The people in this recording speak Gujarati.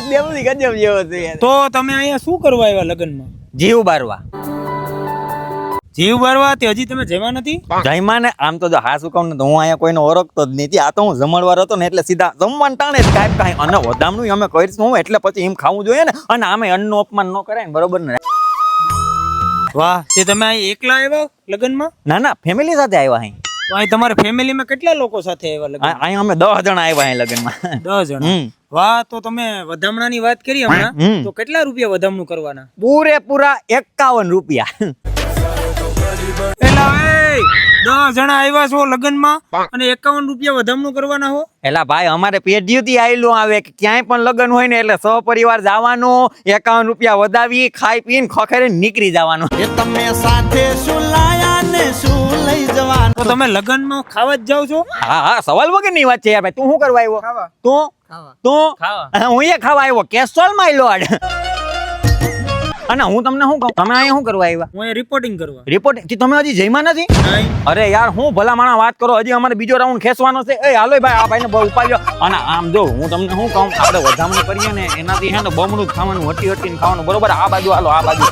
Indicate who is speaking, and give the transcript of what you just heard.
Speaker 1: દેવડી ગજબ જેવો છે યાર.
Speaker 2: તો તમે અહીંયા શું કરવા આવ્યા લગ્નમાં?
Speaker 1: જીવ બારવા.
Speaker 2: જીવ બારવા તે હજી તમે જમા નથી?
Speaker 1: જયમાં ને આમ તો જો હા શું કહું ને તો હું અહીંયા કોઈને ઓળખતો જ નથી. આ તો હું જમણવાર હતો ને એટલે સીધા જમવાનું ટાણે જ કાંઈ અને વધામણું અમે કરીશું હું એટલે પછી એમ ખાવું જોઈએ ને. અને આમે અન્નનું અપમાન ન કરાય ને, બરોબર ને?
Speaker 2: વાહ, તે તમે અહીં એકલા આવ્યા લગ્નમાં?
Speaker 1: ના ના, ફેમિલી સાથે આવ્યા અહીં.
Speaker 2: તો અહીં તમારા ફેમિલીમાં કેટલા લોકો સાથે આવ્યા લગ્ન?
Speaker 1: અહીં અમે 10 જણા આવ્યા અહીં લગ્નમાં.
Speaker 2: 10 જણા. વાહ, તો તમે વધામણાની વાત કરી હમણાં, તો કેટલા રૂપિયા વધામણું કરવાના?
Speaker 1: પૂરેપૂરા 51 રૂપિયા.
Speaker 2: એલા એ 10 જણા આવ્યા છો લગ્નમાં અને 51 રૂપિયા વધામણું કરવાના હો?
Speaker 1: એલા ભાઈ, અમારે પેઢીઓથી આયેલું આવે કે ક્યાંય પણ લગ્ન હોય ને એટલે સહપરિવાર જવાનું, 51 રૂપિયા વધાવી ખાઈ પીને ખખેરીને નીકળી જવાનું.
Speaker 3: એ તમે સાથે શું લાયા ને શું લઈ જવાનું?
Speaker 2: તો તમે લગ્નમાં ખાવા જ જાવ છો?
Speaker 1: હા હા, સવાલ વગરની વાત છે યાર ભાઈ. તું શું કરવા આવ્યો? તું
Speaker 2: ખાવા.
Speaker 1: હું એ ખાવા આવ્યો. Kestrel my lord. અને હું તમને શું કહું, તમે અહીંયા શું કરવા આવ્યા?
Speaker 2: હું અહીંયા રિપોર્ટિંગ કરવા.
Speaker 1: રિપોર્ટ તમે હજી જઈમાં નથી?
Speaker 2: નહીં.
Speaker 1: અરે યાર, હું ભલા માણા વાત કરો, હજી અમારે બીજો રાઉન્ડ ખેંચવાનો છે. એ હાલો ભાઈ, આ ભાઈને બહુ ઉપાડ્યો. અને આમ જો હું તમને શું કહું, આપણે વધામણી કરીએ ને એનાથી હે ને બમણું જ ખાવાનું, હટી હટીને ખાવાનું, બરોબર? આ બાજુ હાલો, આ બાજુ